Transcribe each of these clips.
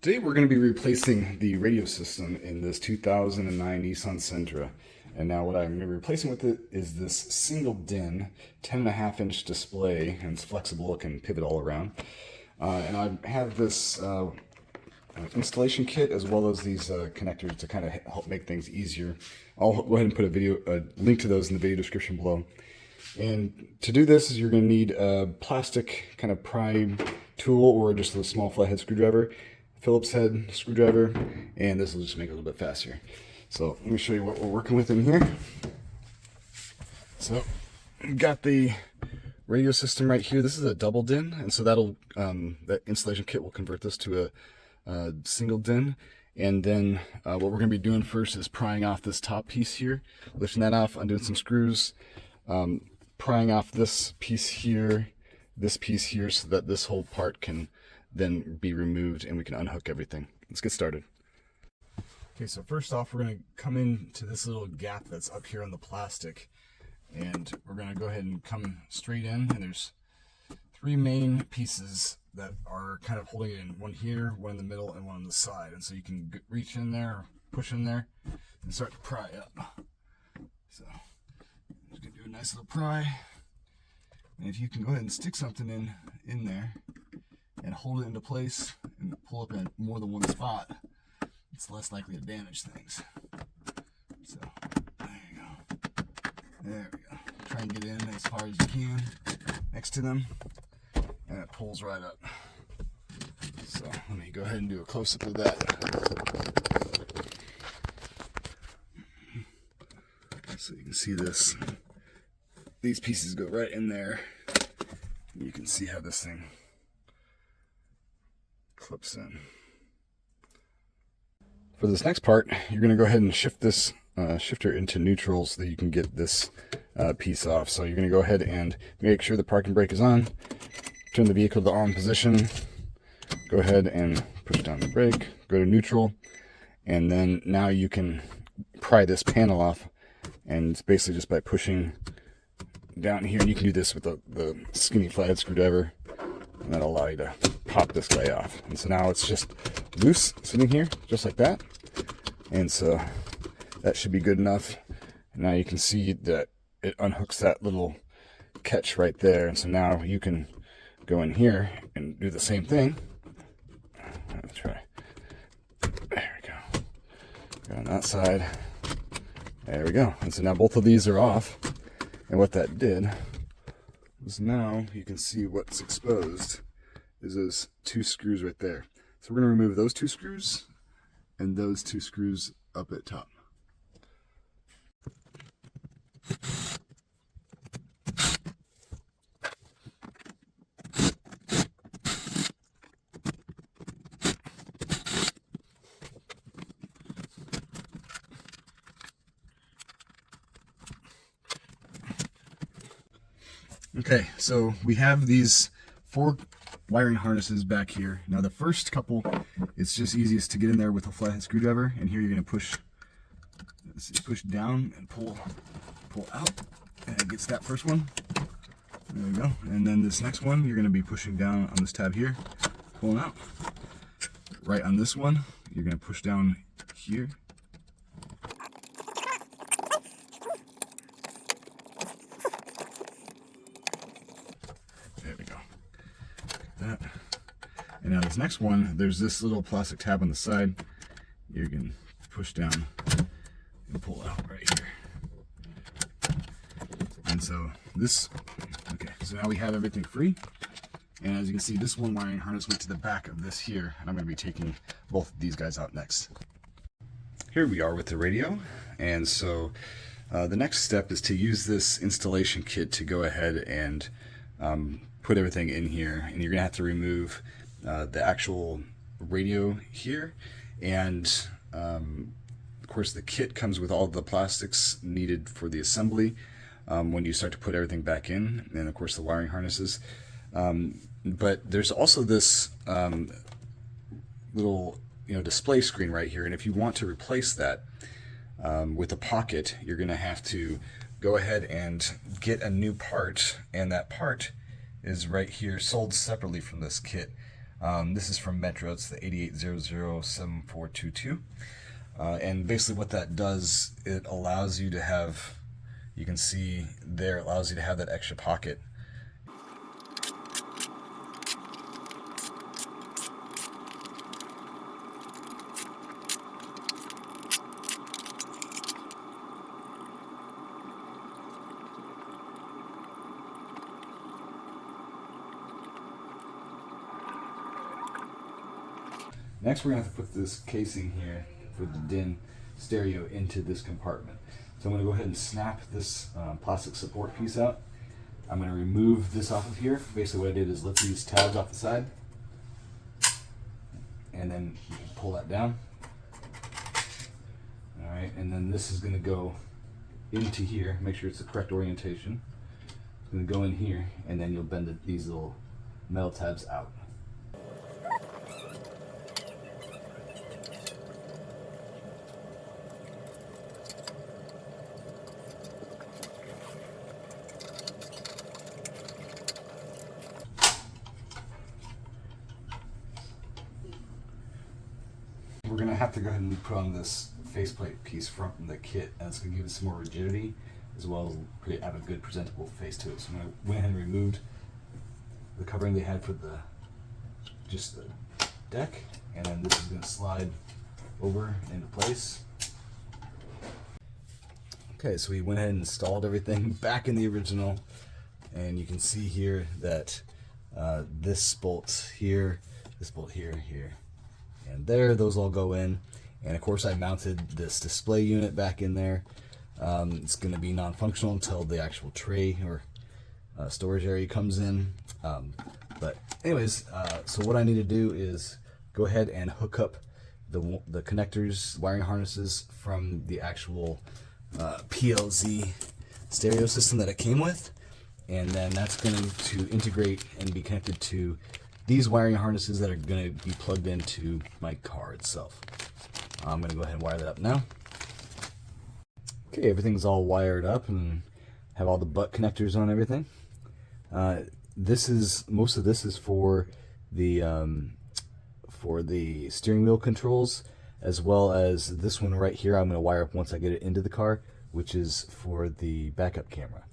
Today we're going to be replacing the radio system in this 2009 Nissan Sentra. And now what I'm going to be replacing with it is this single DIN 10.5-inch display, and it's flexible, it can pivot all around. And I have this installation kit as well as these connectors to kind of help make things easier. I'll go ahead and put a link to those in the video description below. And to do this, you're going to need a plastic kind of pry tool or just a small flathead screwdriver, Phillips head screwdriver, and this will just make it a little bit faster. So let me show you what we're working with in here. So we've got the radio system right here. This is a double DIN, and so that installation kit will convert this to a single DIN. And then what we're going to be doing first is prying off this top piece here, lifting that off, undoing some screws, prying off this piece here, so that this whole part can then be removed and we can unhook everything. Let's get started. Okay, so first off, we're going to come into this little gap that's up here on the plastic, and we're going to go ahead and come straight in, and there's three main pieces that are kind of holding it in. One here, one in the middle, and one on the side. And so you can reach in there, or push in there, and start to pry up. So just going to do a nice little pry. And if you can go ahead and stick something in there and hold it into place and pull up in more than one spot, it's less likely to damage things. So there you go. There we go. Try and get in as far as you can next to them, and it pulls right up. So let me go ahead and do a close-up of that. So you can see this. These pieces go right in there. You can see how this thing clips in. For this next part, you're going to go ahead and shift this shifter into neutral so that you can get this piece off. So you're going to go ahead and make sure the parking brake is on, turn the vehicle to the on position, go ahead and push down the brake, go to neutral, and then now you can pry this panel off, and it's basically just by pushing down here, and you can do this with the skinny flathead screwdriver, and that'll allow you to pop this guy off. And so now it's just loose sitting here just like that, and so that should be good enough. And now you can see that it unhooks that little catch right there, and so now you can go in here and do the same thing. Let's try. There we go. Go on that side. There we go. And so now both of these are off. And what that did was, now you can see what's exposed is those two screws right there. So we're going to remove those two screws and those two screws up at top. Okay, so we have these 4 wiring harnesses back here. Now the first couple, it's just easiest to get in there with a flathead screwdriver, and here you're going to push down and pull out, and it gets that first one. There we go. And then this next one, you're going to be pushing down on this tab here, pulling out. Right on this one, you're going to push down here. There we go. Like that. And now this next one, there's this little plastic tab on the side. You can push down and pull out right here. And so this, okay, so now we have everything free. And as you can see, this one wiring harness went to the back of this here, and I'm going to be taking both of these guys out next. Here we are with the radio, and so the next step is to use this installation kit to go ahead and put everything in here, and you're going to have to remove the actual radio here, and of course the kit comes with all the plastics needed for the assembly when you start to put everything back in, and of course the wiring harnesses. But there's also this little display screen right here, and if you want to replace that with a pocket, you're going to have to go ahead and get a new part, and that part is right here, sold separately from this kit. This is from Metro. It's the 88007422. And basically what that does, it allows you to have, you can see there, it allows you to have that extra pocket. Next, we're going to have to put this casing here for the DIN stereo into this compartment. So I'm going to go ahead and snap this plastic support piece out. I'm going to remove this off of here. Basically what I did is lift these tabs off the side, and then you can pull that down. Alright, and then this is going to go into here. Make sure it's the correct orientation. It's going to go in here, and then you'll bend these little metal tabs out. We're going to have to go ahead and put on this faceplate piece from the kit, and it's going to give it some more rigidity as well as have a good presentable face to it. So I'm going to went ahead and removed the covering they had for just the deck, and then this is going to slide over into place. Okay, so we went ahead and installed everything back in the original, and you can see here that this bolt here, here, and there, those all go in. And of course I mounted this display unit back in there. It's going to be non-functional until the actual tray or storage area comes in. But anyways, so what I need to do is go ahead and hook up the connectors, wiring harnesses from the actual PLZ stereo system that it came with, and then that's going to integrate and be connected to these wiring harnesses that are going to be plugged into my car itself. I'm going to go ahead and wire that up now. Okay, everything's all wired up and have all the butt connectors on everything. Most of this is for the steering wheel controls, as well as this one right here I'm going to wire up once I get it into the car, which is for the backup camera.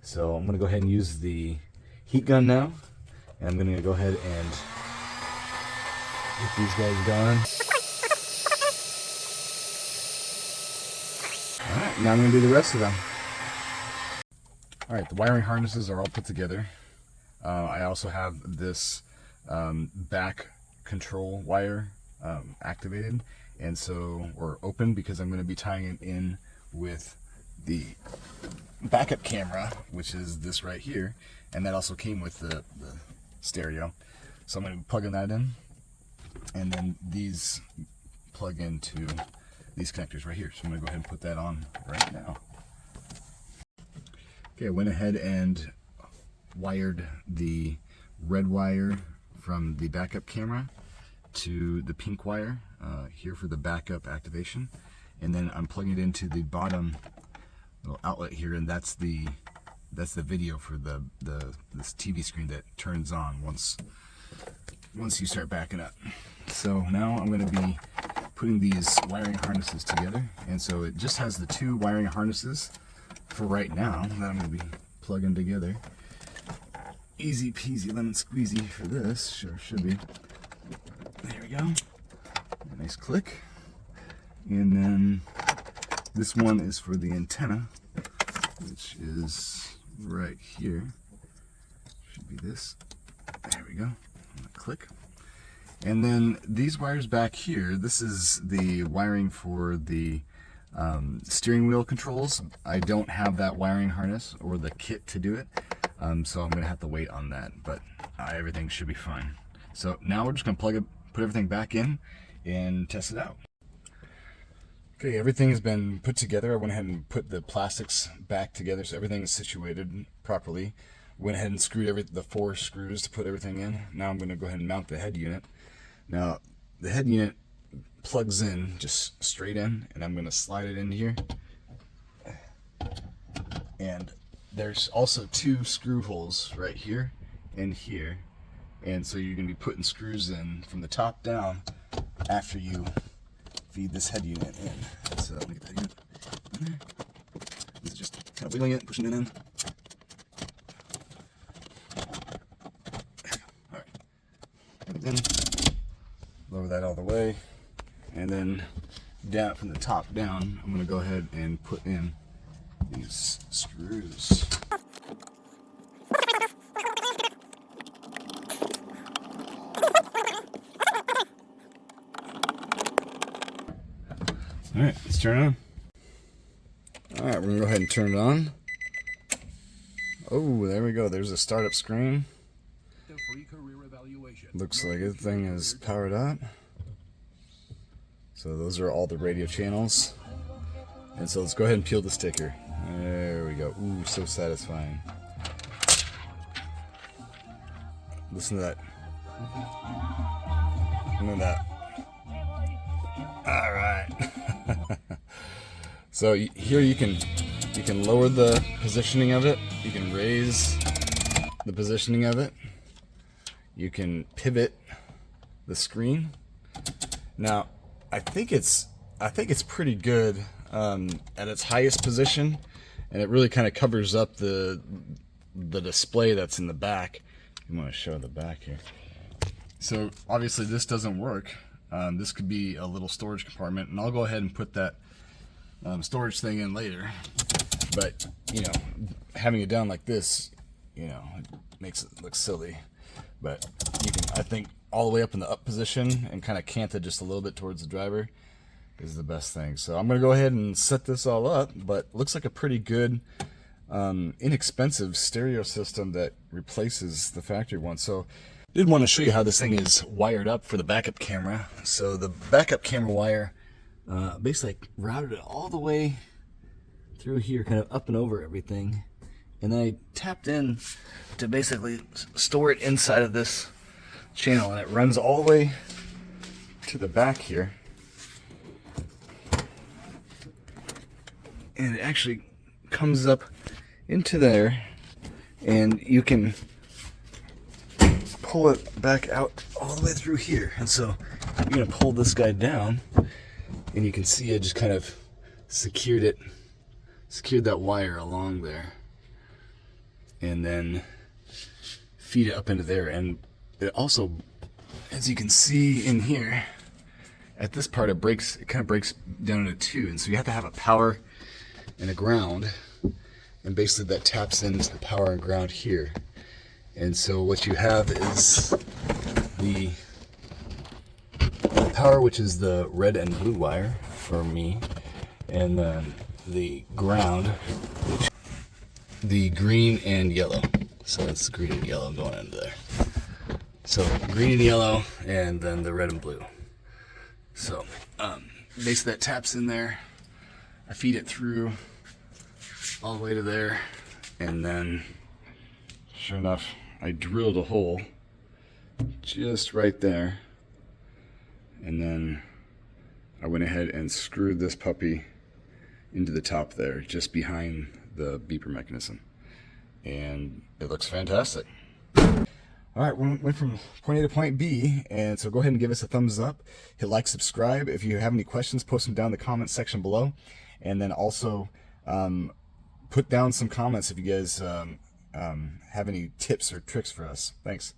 So I'm going to go ahead and use the heat gun now, and I'm going to go ahead and get these guys going. Alright, now I'm going to do the rest of them. Alright, the wiring harnesses are all put together. I also have this back control wire activated, and so, or open, because I'm going to be tying it in with the backup camera, which is this right here, and that also came with the stereo. So I'm going to be plugging that in, and then these plug into these connectors right here. So I'm going to go ahead and put that on right now. Okay, I went ahead and wired the red wire from the backup camera to the pink wire here for the backup activation, and then I'm plugging it into the bottom little outlet here, and that's the video for this TV screen that turns on once you start backing up. So now I'm going to be putting these wiring harnesses together, and so it just has the two wiring harnesses for right now that I'm going to be plugging together. Easy peasy lemon squeezy for this, sure should be. There we go. A nice click. And then this one is for the antenna, which is right here. Should be this. There we go. Click. And then these wires back here, this is the wiring for the steering wheel controls. I don't have that wiring harness or the kit to do it, so I'm going to have to wait on that, but everything should be fine. So now we're just going to put everything back in and test it out. Okay, everything has been put together. I went ahead and put the plastics back together so everything is situated properly. Went ahead and screwed the 4 screws to put everything in. Now I'm going to go ahead and mount the head unit. Now the head unit plugs in just straight in, and I'm going to slide it in here. And there's also 2 screw holes right here and here, And so you're going to be putting screws in from the top down after you feed this head unit in. So let me get that unit in there. This is just kind of wiggling it, pushing it in. All right. And then lower that all the way. And then down from the top down, I'm going to go ahead and put in these screws. All right, let's turn it on. All right, we're gonna go ahead and turn it on. Oh, there we go. There's a startup screen. Looks like everything is powered up. So those are all the radio channels. And so let's go ahead and peel the sticker. There we go. Ooh, so satisfying. Listen to that. Listen to that. All right. So here you can lower the positioning of it. You can raise the positioning of it. You can pivot the screen. Now, I think it's pretty good at its highest position, and it really kind of covers up the display that's in the back. You want to show the back here. So obviously this doesn't work. This could be a little storage compartment, and I'll go ahead and put that storage thing in later. But you know, having it down like this, you know, it makes it look silly. But you can, I think, all the way up in the up position and kind of cant it just a little bit towards the driver is the best thing. So I'm going to go ahead and set this all up, but looks like a pretty good, inexpensive stereo system that replaces the factory one. So I did want to show you how this thing is wired up for the backup camera. So the backup camera wire basically routed it all the way through here, kind of up and over everything. And then I tapped in to basically store it inside of this channel, and it runs all the way to the back here. And it actually comes up into there, and you can pull it back out all the way through here. And so you're going to pull this guy down, and you can see I just kind of secured that wire along there, and then feed it up into there. And it also, as you can see in here, at this part it kind of breaks down into two, and so you have to have a power and a ground, and basically that taps into the power and ground here. And so what you have is the power, which is the red and blue wire for me, and then the ground, which the green and yellow. So it's green and yellow going into there. So green and yellow, and then the red and blue. So basically that taps in there. I feed it through all the way to there, and then sure enough, I drilled a hole just right there, and then I went ahead and screwed this puppy into the top there, just behind the beeper mechanism, and it looks fantastic. All right, we went from point A to point B, and so go ahead and give us a thumbs up, hit like, subscribe. If you have any questions, post them down in the comments section below, and then also put down some comments if you guys have any tips or tricks for us. Thanks.